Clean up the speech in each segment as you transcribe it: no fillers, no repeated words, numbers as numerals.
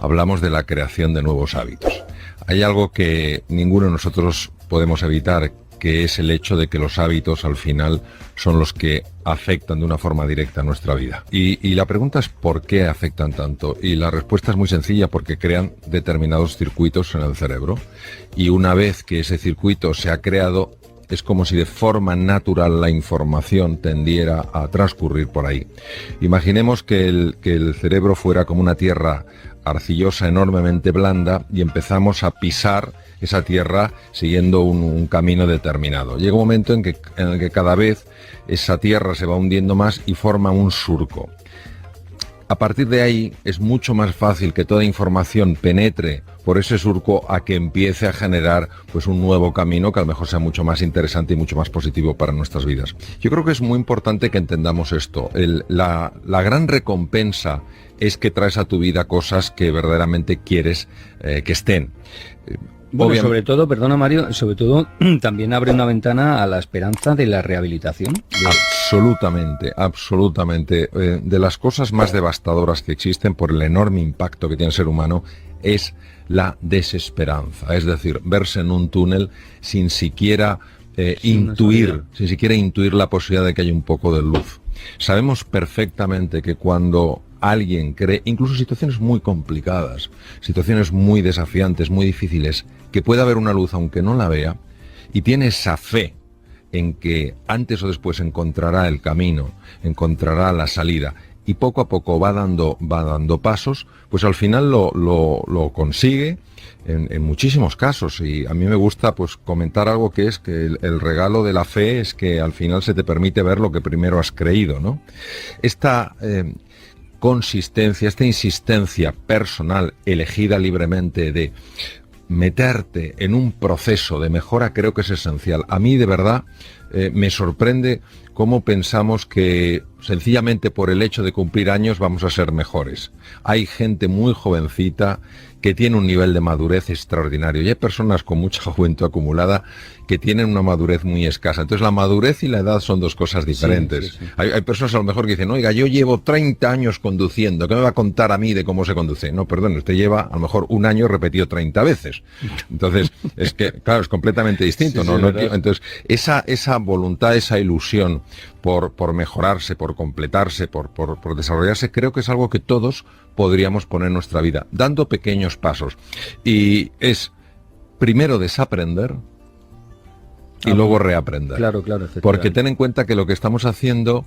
hablamos de la creación de nuevos hábitos. Hay algo que ninguno de nosotros podemos evitar, que es el hecho de que los hábitos al final son los que afectan de una forma directa a nuestra vida. Y la pregunta es ¿por qué afectan tanto? Y la respuesta es muy sencilla: porque crean determinados circuitos en el cerebro, y una vez que ese circuito se ha creado, es como si de forma natural la información tendiera a transcurrir por ahí. Imaginemos que el cerebro fuera como una tierra arcillosa enormemente blanda, y empezamos a pisar esa tierra siguiendo un camino determinado. Llega un momento en el que cada vez esa tierra se va hundiendo más y forma un surco. A partir de ahí es mucho más fácil que toda información penetre por ese surco a que empiece a generar pues un nuevo camino que a lo mejor sea mucho más interesante y mucho más positivo para nuestras vidas. Yo creo que es muy importante que entendamos esto. La gran recompensa es que traes a tu vida cosas que verdaderamente quieres que estén. Bueno, sobre todo, perdona Mario, sobre todo también abre una ventana a la esperanza de la rehabilitación. Absolutamente, absolutamente. De las cosas más devastadoras que existen por el enorme impacto que tiene el ser humano es la desesperanza. Es decir, verse en un túnel sin siquiera intuir la posibilidad de que haya un poco de luz. Sabemos perfectamente que cuando alguien cree, incluso situaciones muy complicadas, situaciones muy desafiantes, muy difíciles, que pueda haber una luz aunque no la vea, y tiene esa fe en que antes o después encontrará el camino, encontrará la salida, y poco a poco va dando pasos, pues al final lo consigue en muchísimos casos. Y a mí me gusta pues comentar algo que es que el regalo de la fe es que al final se te permite ver lo que primero has creído, ¿no? Esta consistencia, esta insistencia personal elegida libremente de meterte en un proceso de mejora creo que es esencial. A mí de verdad me sorprende cómo pensamos que sencillamente por el hecho de cumplir años vamos a ser mejores. Hay gente muy jovencita que tiene un nivel de madurez extraordinario, y hay personas con mucha juventud acumulada que tienen una madurez muy escasa. Entonces la madurez y la edad son dos cosas diferentes. Sí. Hay personas a lo mejor que dicen, oiga, yo llevo 30 años conduciendo, ¿qué me va a contar a mí de cómo se conduce? No, perdón, usted lleva a lo mejor un año repetido 30 veces. Entonces, es que, claro, es completamente distinto, sí, ¿no? Sí, entonces, esa voluntad, esa ilusión por mejorarse, por completarse, por desarrollarse, creo que es algo que todos podríamos poner en nuestra vida, dando pequeños pasos. Y es primero desaprender y luego reaprender. Claro, porque ten en cuenta que lo que estamos haciendo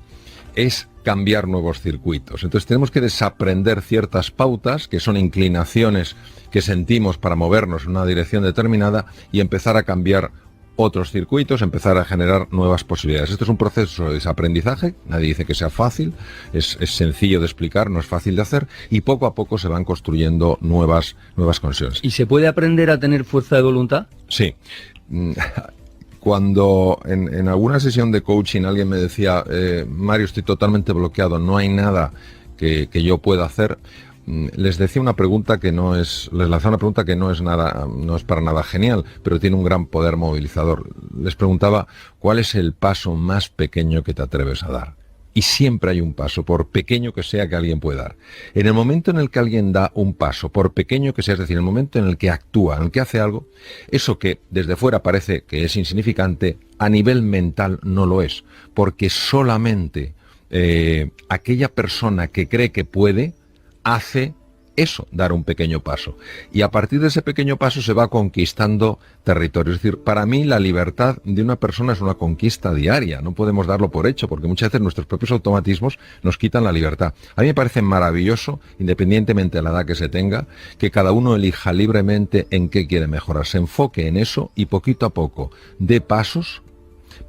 es cambiar nuevos circuitos. Entonces tenemos que desaprender ciertas pautas, que son inclinaciones que sentimos para movernos en una dirección determinada, y empezar a cambiar otros circuitos, empezar a generar nuevas posibilidades. Esto es un proceso de desaprendizaje, nadie dice que sea fácil, es sencillo de explicar, no es fácil de hacer, y poco a poco se van construyendo nuevas conexiones. ¿Y se puede aprender a tener fuerza de voluntad? Sí. Cuando en alguna sesión de coaching alguien me decía, Mario, estoy totalmente bloqueado, no hay nada que yo pueda hacer, les decía una pregunta que les lanzaba una pregunta que no es para nada genial, pero tiene un gran poder movilizador. Les preguntaba, ¿cuál es el paso más pequeño que te atreves a dar? Y siempre hay un paso, por pequeño que sea, que alguien puede dar. En el momento en el que alguien da un paso, por pequeño que sea, es decir, en el momento en el que actúa, en el que hace algo, eso que desde fuera parece que es insignificante, a nivel mental no lo es, porque solamente aquella persona que cree que puede, hace eso, dar un pequeño paso. Y a partir de ese pequeño paso se va conquistando territorio. Es decir, para mí la libertad de una persona es una conquista diaria. No podemos darlo por hecho, porque muchas veces nuestros propios automatismos nos quitan la libertad. A mí me parece maravilloso, independientemente de la edad que se tenga, que cada uno elija libremente en qué quiere mejorar. Se enfoque en eso y poquito a poco dé pasos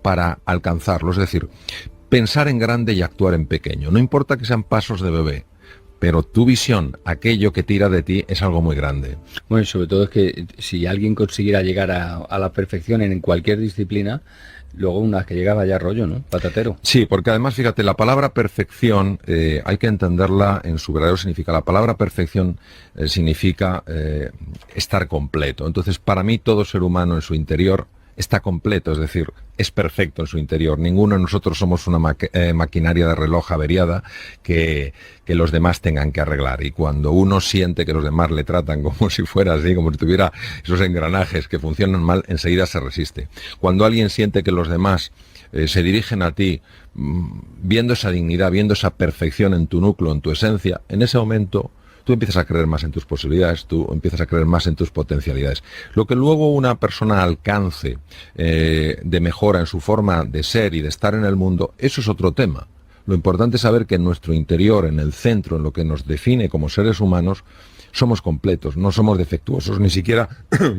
para alcanzarlo. Es decir, pensar en grande y actuar en pequeño. No importa que sean pasos de bebé, pero tu visión, aquello que tira de ti, es algo muy grande. Bueno, y sobre todo es que si alguien consiguiera llegar a la perfección en cualquier disciplina, luego una vez que llega vaya rollo, ¿no? Patatero. Sí, porque además, fíjate, la palabra perfección hay que entenderla en su verdadero significado. La palabra perfección significa estar completo. Entonces, para mí, todo ser humano en su interior está completo, es decir, es perfecto en su interior. Ninguno de nosotros somos una maquinaria de reloj averiada que los demás tengan que arreglar. Y cuando uno siente que los demás le tratan como si fuera así, como si tuviera esos engranajes que funcionan mal, enseguida se resiste. Cuando alguien siente que los demás se dirigen a ti viendo esa dignidad, viendo esa perfección en tu núcleo, en tu esencia, en ese momento tú empiezas a creer más en tus posibilidades, tú empiezas a creer más en tus potencialidades. Lo que luego una persona alcance de mejora en su forma de ser y de estar en el mundo, eso es otro tema. Lo importante es saber que en nuestro interior, en el centro, en lo que nos define como seres humanos, somos completos, no somos defectuosos, ni siquiera,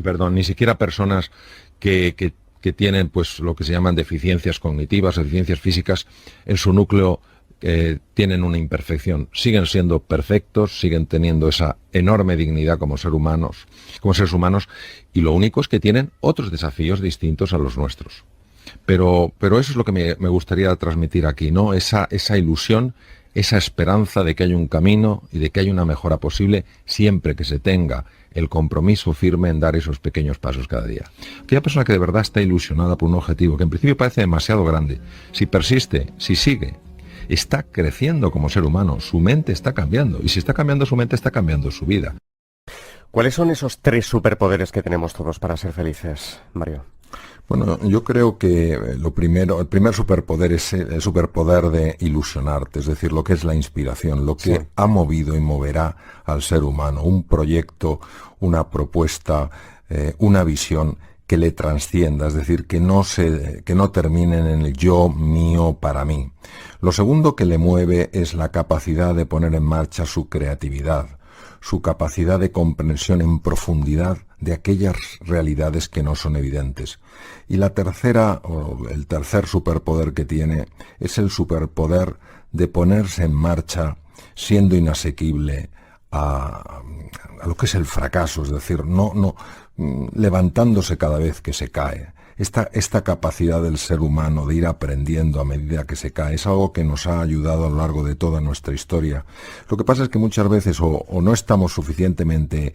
perdón, ni siquiera personas que tienen pues lo que se llaman deficiencias cognitivas, deficiencias físicas, en su núcleo tienen una imperfección. Siguen siendo perfectos, siguen teniendo esa enorme dignidad como seres humanos, y lo único es que tienen otros desafíos distintos a los nuestros. Pero eso es lo que me gustaría transmitir aquí, ¿no? Esa ilusión, esa esperanza de que hay un camino y de que hay una mejora posible siempre que se tenga el compromiso firme en dar esos pequeños pasos cada día. Aquella persona que de verdad está ilusionada por un objetivo que en principio parece demasiado grande, si persiste, si sigue, está creciendo como ser humano, su mente está cambiando, y si está cambiando su mente, está cambiando su vida. ¿Cuáles son esos 3 superpoderes que tenemos todos para ser felices, Mario? Bueno, yo creo que el primer superpoder es el superpoder de ilusionarte, es decir, lo que es la inspiración, lo que ha movido y moverá al ser humano, un proyecto, una propuesta, una visión que le trascienda, es decir, que no terminen en el yo, mío, para mí. Lo segundo que le mueve es la capacidad de poner en marcha su creatividad, su capacidad de comprensión en profundidad de aquellas realidades que no son evidentes. Y el tercer superpoder que tiene es el superpoder de ponerse en marcha siendo inasequible a lo que es el fracaso, es decir, no levantándose cada vez que se cae. Esta capacidad del ser humano de ir aprendiendo a medida que se cae es algo que nos ha ayudado a lo largo de toda nuestra historia. Lo que pasa es que muchas veces o no estamos suficientemente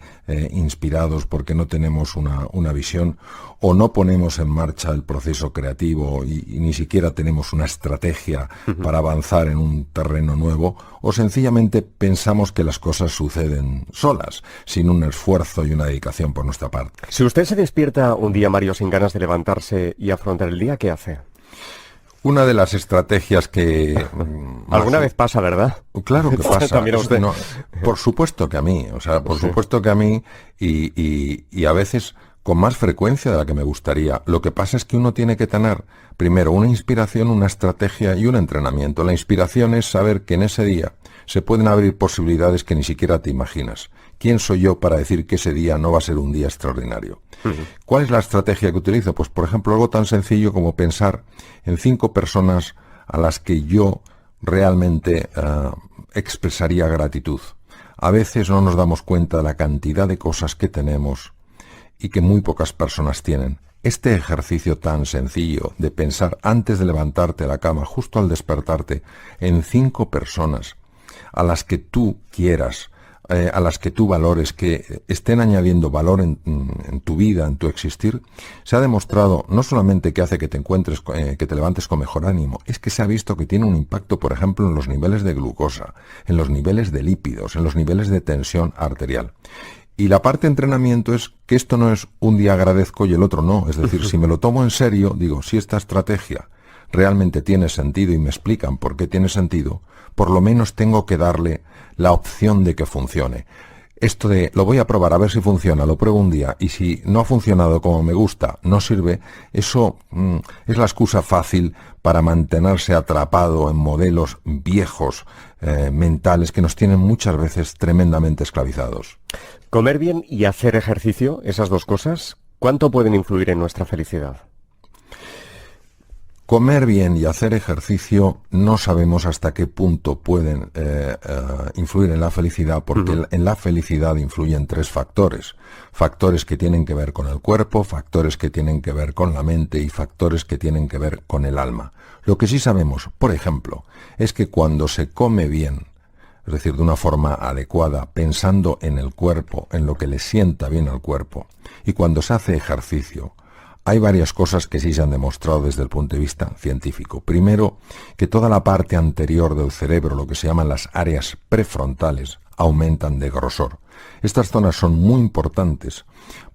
inspirados porque no tenemos una visión, o no ponemos en marcha el proceso creativo y ni siquiera tenemos una estrategia para avanzar en un terreno nuevo, o sencillamente pensamos que las cosas suceden solas, sin un esfuerzo y una dedicación por nuestra parte. Si usted se despierta un día, Mario, sin ganas de levantarse y afrontar el día, ¿qué hace? Una de las estrategias que... ¿Alguna vez pasa, verdad? Claro que pasa. También a usted. No, por supuesto que a mí, supuesto que a mí, y a veces con más frecuencia de la que me gustaría. Lo que pasa es que uno tiene que tener, primero, una inspiración, una estrategia y un entrenamiento. La inspiración es saber que en ese día se pueden abrir posibilidades que ni siquiera te imaginas. ¿Quién soy yo para decir que ese día no va a ser un día extraordinario? ¿Cuál es la estrategia que utilizo? Pues, por ejemplo, algo tan sencillo como pensar en 5 personas a las que yo realmente expresaría gratitud. A veces no nos damos cuenta de la cantidad de cosas que tenemos y que muy pocas personas tienen. Este ejercicio tan sencillo de pensar antes de levantarte de la cama, justo al despertarte, en 5 personas a las que tú quieras, a las que tú valores, que estén añadiendo valor en tu vida, en tu existir, se ha demostrado no solamente que hace que te levantes con mejor ánimo, es que se ha visto que tiene un impacto, por ejemplo, en los niveles de glucosa, en los niveles de lípidos, en los niveles de tensión arterial. Y la parte de entrenamiento es que esto no es un día agradezco y el otro no. Es decir, si me lo tomo en serio, digo, si esta estrategia realmente tiene sentido y me explican por qué tiene sentido, por lo menos tengo que darle la opción de que funcione. Esto de lo voy a probar a ver si funciona, lo pruebo un día y si no ha funcionado como me gusta, no sirve, eso es la excusa fácil para mantenerse atrapado en modelos viejos, mentales, que nos tienen muchas veces tremendamente esclavizados. Comer bien y hacer ejercicio, esas dos cosas, ¿cuánto pueden influir en nuestra felicidad? Comer bien y hacer ejercicio no sabemos hasta qué punto pueden influir en la felicidad, porque en la felicidad influyen 3 factores. Factores que tienen que ver con el cuerpo, factores que tienen que ver con la mente y factores que tienen que ver con el alma. Lo que sí sabemos, por ejemplo, es que cuando se come bien, es decir, de una forma adecuada, pensando en el cuerpo, en lo que le sienta bien al cuerpo, y cuando se hace ejercicio, hay varias cosas que sí se han demostrado desde el punto de vista científico. Primero, que toda la parte anterior del cerebro, lo que se llaman las áreas prefrontales, aumentan de grosor. Estas zonas son muy importantes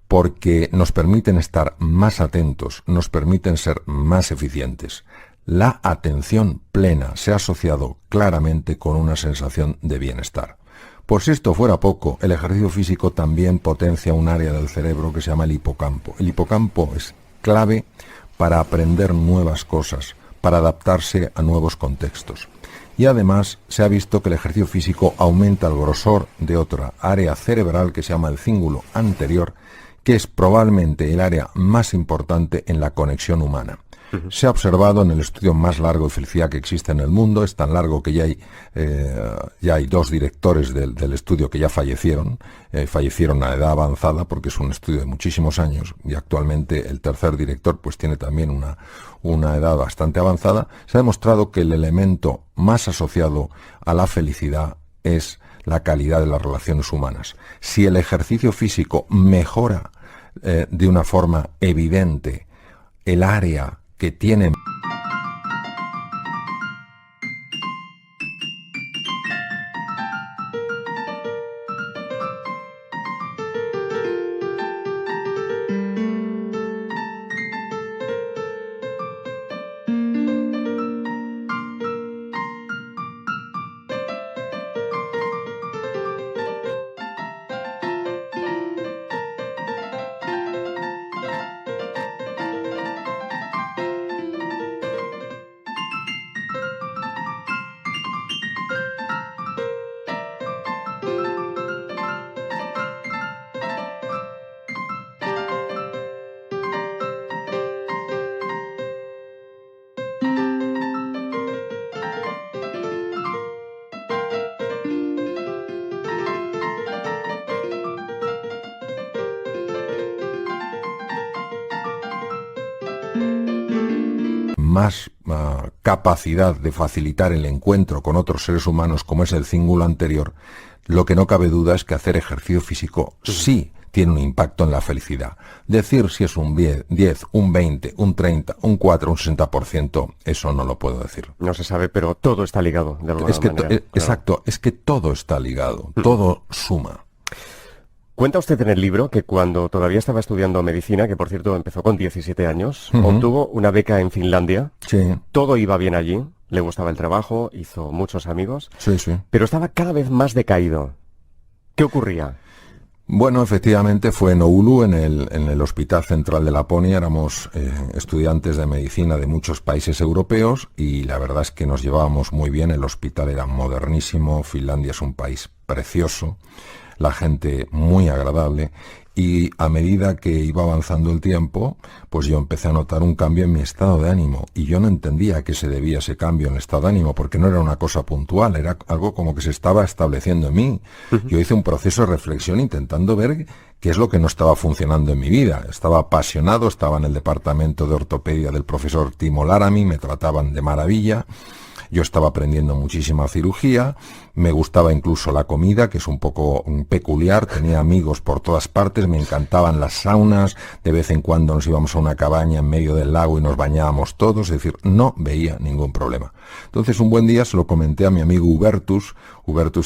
porque nos permiten estar más atentos, nos permiten ser más eficientes. La atención plena se ha asociado claramente con una sensación de bienestar. Por si esto fuera poco, el ejercicio físico también potencia un área del cerebro que se llama el hipocampo. El hipocampo es clave para aprender nuevas cosas, para adaptarse a nuevos contextos. Y además se ha visto que el ejercicio físico aumenta el grosor de otra área cerebral que se llama el cíngulo anterior, que es probablemente el área más importante en la conexión humana. Se ha observado en el estudio más largo de felicidad que existe en el mundo, es tan largo que ya hay 2 directores del estudio que ya fallecieron a edad avanzada porque es un estudio de muchísimos años y actualmente el tercer director pues tiene también una edad bastante avanzada. Se ha demostrado que el elemento más asociado a la felicidad es la calidad de las relaciones humanas. Si el ejercicio físico mejora de una forma evidente el área que tiene más capacidad de facilitar el encuentro con otros seres humanos como es el cíngulo anterior, lo que no cabe duda es que hacer ejercicio físico sí tiene un impacto en la felicidad. Decir si es un 10, un 20, un 30, un 4, un 60%, eso no lo puedo decir. No se sabe, pero todo está ligado de alguna manera. Exacto, es que todo está ligado, todo suma. Cuenta usted en el libro que cuando todavía estaba estudiando medicina, que por cierto empezó con 17 años, obtuvo una beca en Finlandia. Sí. Todo iba bien allí, le gustaba el trabajo, hizo muchos amigos. Sí, sí. Pero estaba cada vez más decaído. ¿Qué ocurría? Bueno, efectivamente fue en Oulu, en el Hospital Central de Laponia. Éramos estudiantes de medicina de muchos países europeos y la verdad es que nos llevábamos muy bien. El hospital era modernísimo, Finlandia es un país precioso, la gente muy agradable y a medida que iba avanzando el tiempo, pues yo empecé a notar un cambio en mi estado de ánimo y yo no entendía a qué se debía ese cambio en el estado de ánimo porque no era una cosa puntual, era algo como que se estaba estableciendo en mí. Yo hice un proceso de reflexión intentando ver qué es lo que no estaba funcionando en mi vida. Estaba apasionado, estaba en el departamento de ortopedia del profesor Timo Laramie, me trataban de maravilla. Yo estaba aprendiendo muchísima cirugía, me gustaba incluso la comida, que es un poco peculiar, tenía amigos por todas partes, me encantaban las saunas, de vez en cuando nos íbamos a una cabaña en medio del lago y nos bañábamos todos, es decir, no veía ningún problema. Entonces un buen día se lo comenté a mi amigo Hubertus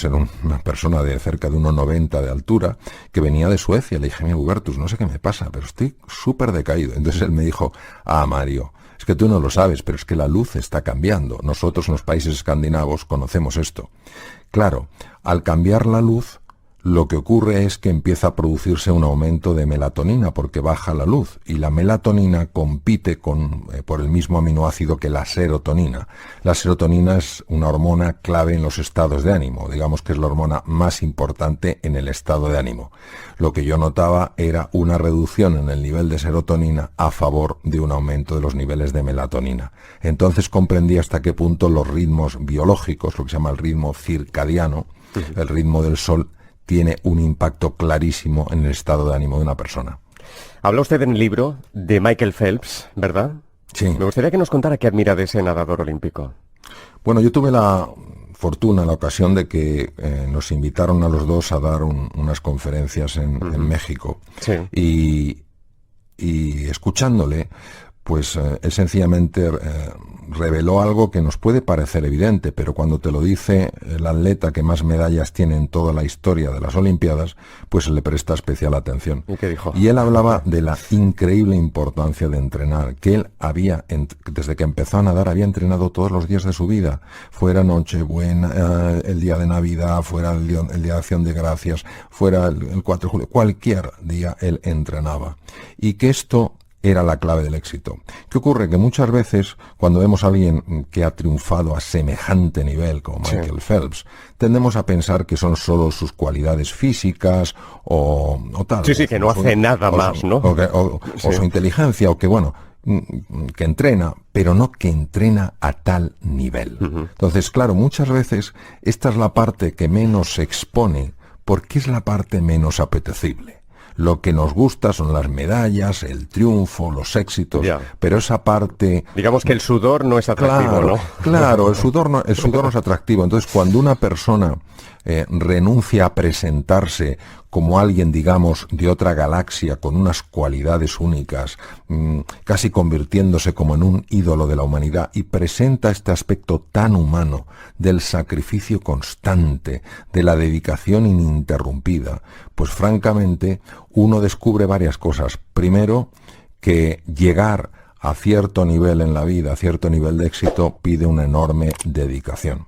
era una persona de cerca de 1,90 de altura, que venía de Suecia, le dije, mira Hubertus, no sé qué me pasa, pero estoy súper decaído. Entonces él me dijo, Mario, es que tú no lo sabes, pero es que la luz está cambiando. Nosotros en los países escandinavos conocemos esto. Claro, al cambiar la luz, lo que ocurre es que empieza a producirse un aumento de melatonina porque baja la luz y la melatonina compite por el mismo aminoácido que la serotonina. La serotonina es una hormona clave en los estados de ánimo, digamos que es la hormona más importante en el estado de ánimo. Lo que yo notaba era una reducción en el nivel de serotonina a favor de un aumento de los niveles de melatonina. Entonces comprendí hasta qué punto los ritmos biológicos, lo que se llama el ritmo circadiano, el ritmo del sol, tiene un impacto clarísimo en el estado de ánimo de una persona. Habla usted en el libro de Michael Phelps, ¿verdad? Sí. Me gustaría que nos contara qué admira de ese nadador olímpico. Bueno, yo tuve la fortuna, la ocasión de que nos invitaron a los dos a dar unas conferencias en México. Sí. y escuchándole, pues él sencillamente reveló algo que nos puede parecer evidente, pero cuando te lo dice el atleta que más medallas tiene en toda la historia de las Olimpiadas, pues le presta especial atención. ¿Y qué dijo? Y él hablaba de la increíble importancia de entrenar, que él había, desde que empezó a nadar, había entrenado todos los días de su vida, fuera Nochebuena, el día de Navidad, fuera el día de Acción de Gracias, fuera el 4 de julio, cualquier día él entrenaba. Y que esto era la clave del éxito. ¿Qué ocurre? Que muchas veces, cuando vemos a alguien que ha triunfado a semejante nivel como Michael Phelps, tendemos a pensar que son solo sus cualidades físicas o tal. Sí, que no hace nada más, ¿no? O su inteligencia, o que, bueno, que entrena, pero no que entrena a tal nivel. Entonces, claro, muchas veces esta es la parte que menos se expone, porque es la parte menos apetecible. Lo que nos gusta son las medallas, el triunfo, los éxitos, pero esa parte... Digamos que el sudor no es atractivo, ¿no? Claro, el sudor no es atractivo. Entonces, cuando una persona renuncia a presentarse como alguien, digamos, de otra galaxia, con unas cualidades únicas, casi convirtiéndose como en un ídolo de la humanidad, y presenta este aspecto tan humano del sacrificio constante, de la dedicación ininterrumpida, pues francamente uno descubre varias cosas. Primero, que llegar a cierto nivel en la vida, a cierto nivel de éxito, pide una enorme dedicación.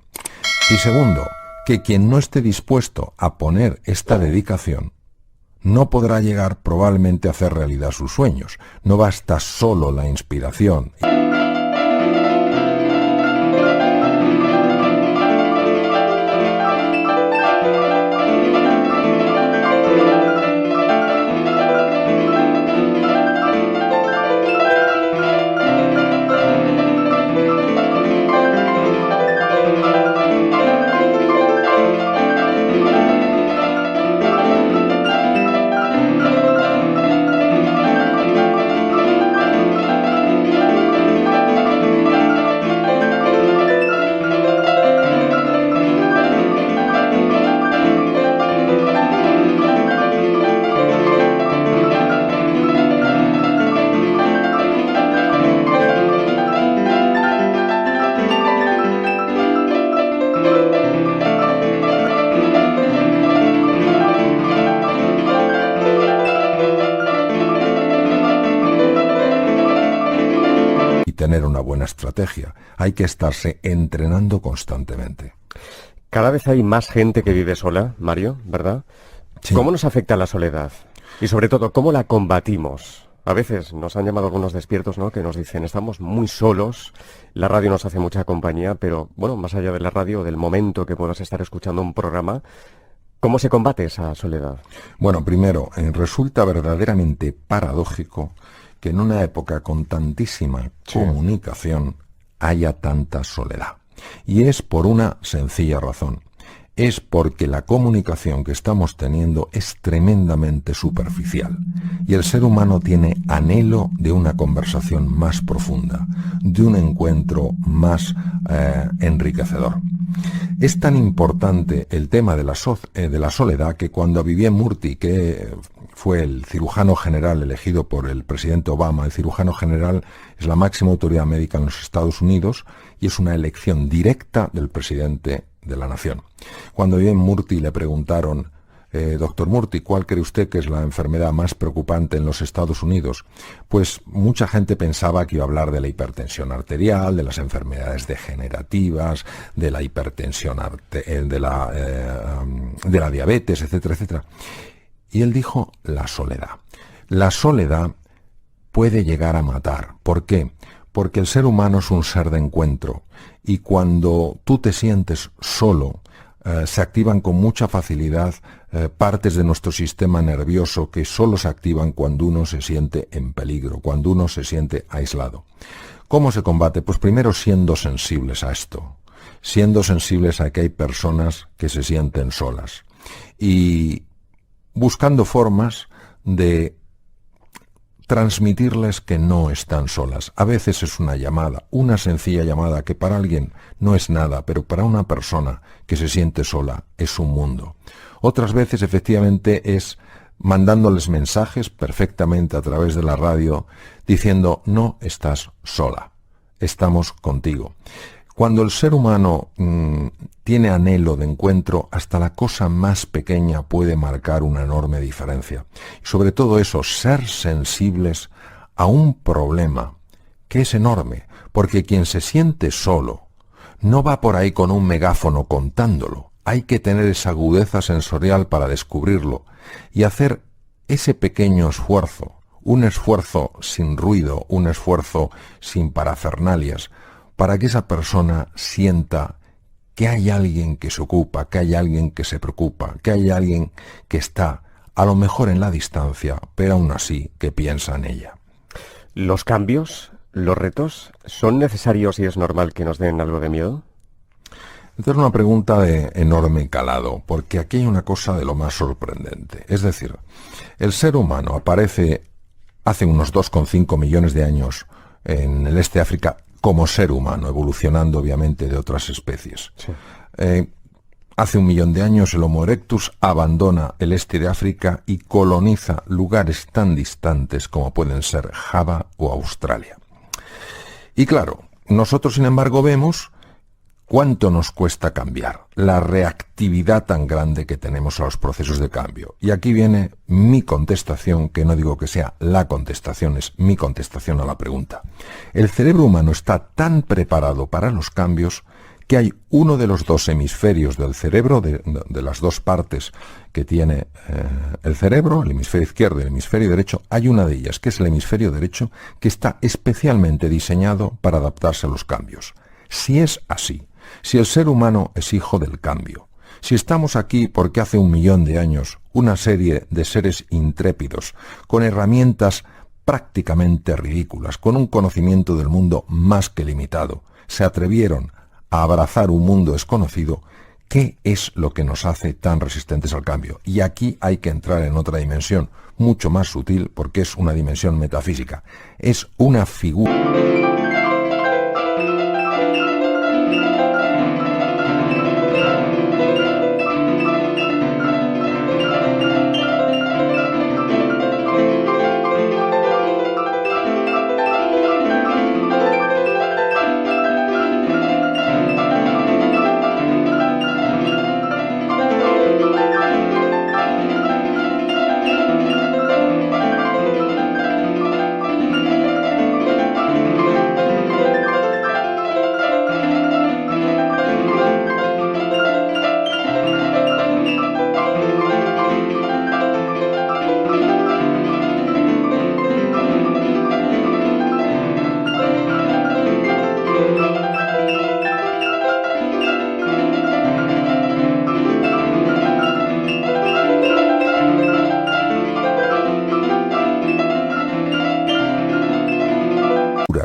Y segundo, que quien no esté dispuesto a poner esta dedicación no podrá llegar probablemente a hacer realidad sus sueños. No basta solo la inspiración. Tener una buena estrategia. Hay que estarse entrenando constantemente. Cada vez hay más gente que vive sola, Mario, ¿verdad? Sí. ¿Cómo nos afecta la soledad? Y sobre todo, ¿cómo la combatimos? A veces nos han llamado algunos despiertos, ¿no?, que nos dicen, estamos muy solos, la radio nos hace mucha compañía, pero, bueno, más allá de la radio, del momento que puedas estar escuchando un programa, ¿cómo se combate esa soledad? Bueno, primero, resulta verdaderamente paradójico que en una época con tantísima comunicación haya tanta soledad. Y es por una sencilla razón. Es porque la comunicación que estamos teniendo es tremendamente superficial. Y el ser humano tiene anhelo de una conversación más profunda, de un encuentro más enriquecedor. Es tan importante el tema de la soledad que cuando Vivien Murthy, que fue el cirujano general elegido por el presidente Obama, el cirujano general es la máxima autoridad médica en los Estados Unidos y es una elección directa del presidente de la nación. Cuando Vivien Murthy le preguntaron, doctor Murthy, ¿cuál cree usted que es la enfermedad más preocupante en los Estados Unidos? Pues mucha gente pensaba que iba a hablar de la hipertensión arterial, de las enfermedades degenerativas, de la hipertensión de la diabetes, etcétera, etcétera. Y él dijo la soledad. La soledad puede llegar a matar. ¿Por qué? Porque el ser humano es un ser de encuentro y cuando tú te sientes solo, se activan con mucha facilidad partes de nuestro sistema nervioso que solo se activan cuando uno se siente en peligro, cuando uno se siente aislado. ¿Cómo se combate? Pues primero siendo sensibles a esto, siendo sensibles a que hay personas que se sienten solas y buscando formas de transmitirles que no están solas. A veces es una llamada, una sencilla llamada que para alguien no es nada, pero para una persona que se siente sola es un mundo. Otras veces efectivamente es mandándoles mensajes perfectamente a través de la radio, diciendo, no estás sola, estamos contigo. Cuando el ser humano tiene anhelo de encuentro, hasta la cosa más pequeña puede marcar una enorme diferencia. Y sobre todo eso, ser sensibles a un problema que es enorme, porque quien se siente solo no va por ahí con un megáfono contándolo. Hay que tener esa agudeza sensorial para descubrirlo y hacer ese pequeño esfuerzo, un esfuerzo sin ruido, un esfuerzo sin parafernalias, para que esa persona sienta que hay alguien que se ocupa, que hay alguien que se preocupa, que hay alguien que está, a lo mejor en la distancia, pero aún así que piensa en ella. ¿Los cambios, los retos, son necesarios y es normal que nos den algo de miedo? Esta es una pregunta de enorme calado, porque aquí hay una cosa de lo más sorprendente. Es decir, el ser humano aparece hace unos 2,5 millones de años en el este de África como ser humano, evolucionando obviamente de otras especies. Sí. Hace 1 millón de años el Homo erectus abandona el este de África y coloniza lugares tan distantes como pueden ser Java o Australia. Y claro, nosotros sin embargo vemos cuánto nos cuesta cambiar, la reactividad tan grande que tenemos a los procesos de cambio. Y aquí viene mi contestación, que no digo que sea la contestación, es mi contestación a la pregunta. El cerebro humano está tan preparado para los cambios que hay uno de los 2 hemisferios del cerebro, de las 2 partes que tiene el cerebro, el hemisferio izquierdo y el hemisferio derecho, hay una de ellas, que es el hemisferio derecho, que está especialmente diseñado para adaptarse a los cambios. Si es así, si el ser humano es hijo del cambio, si estamos aquí porque hace 1 millón de años una serie de seres intrépidos, con herramientas prácticamente ridículas, con un conocimiento del mundo más que limitado, se atrevieron a abrazar un mundo desconocido, ¿qué es lo que nos hace tan resistentes al cambio? Y aquí hay que entrar en otra dimensión, mucho más sutil, porque es una dimensión metafísica. Es una figura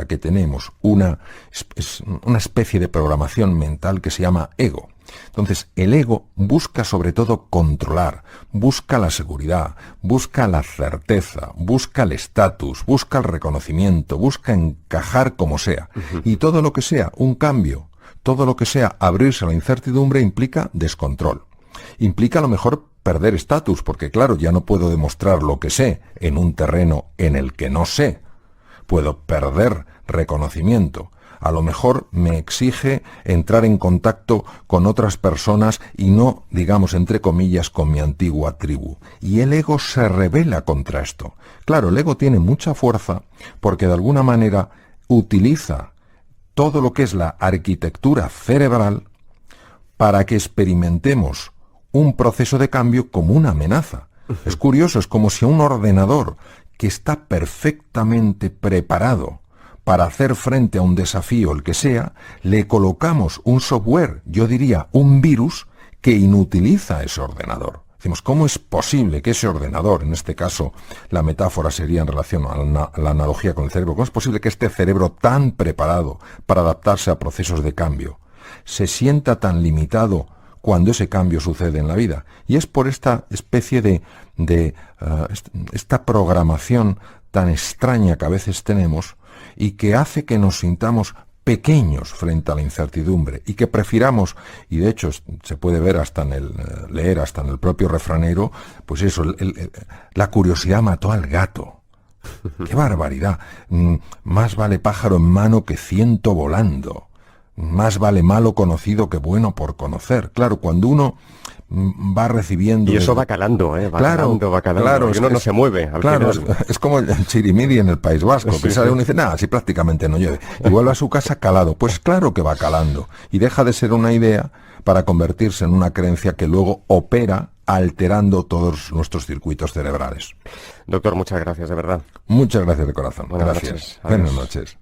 que tenemos, una especie de programación mental que se llama ego. Entonces, el ego busca sobre todo controlar, busca la seguridad, busca la certeza, busca el estatus, busca el reconocimiento, busca encajar como sea. Y todo lo que sea un cambio, todo lo que sea abrirse a la incertidumbre implica descontrol. Implica a lo mejor perder estatus, porque claro, ya no puedo demostrar lo que sé en un terreno en el que no sé. Puedo perder reconocimiento. A lo mejor me exige entrar en contacto con otras personas y no, digamos, entre comillas, con mi antigua tribu. Y el ego se rebela contra esto. Claro, el ego tiene mucha fuerza porque de alguna manera utiliza todo lo que es la arquitectura cerebral para que experimentemos un proceso de cambio como una amenaza. Es curioso, es como si a un ordenador que está perfectamente preparado para hacer frente a un desafío, el que sea, le colocamos un software, yo diría un virus, que inutiliza ese ordenador. Decimos, ¿cómo es posible que ese ordenador, en este caso la metáfora sería en relación a la analogía con el cerebro, cómo es posible que este cerebro tan preparado para adaptarse a procesos de cambio se sienta tan limitado cuando ese cambio sucede en la vida? Y es por esta especie de esta programación tan extraña que a veces tenemos y que hace que nos sintamos pequeños frente a la incertidumbre y que prefiramos, y de hecho se puede ver hasta leer hasta en el propio refranero, pues eso, la curiosidad mató al gato. ¡Qué barbaridad! Más vale pájaro en mano que ciento volando. Más vale malo conocido que bueno por conocer. Claro, cuando uno va recibiendo... Y eso va calando, ¿eh? Va calando. Claro, y uno no se mueve. Claro, es como el chirimiri en el País Vasco, que sale uno y dice, nada, si prácticamente no llueve. Y vuelve a su casa calado. Pues claro que va calando. Y deja de ser una idea para convertirse en una creencia que luego opera alterando todos nuestros circuitos cerebrales. Doctor, muchas gracias, de verdad. Muchas gracias de corazón. Buenas Gracias. noches. Buenas noches.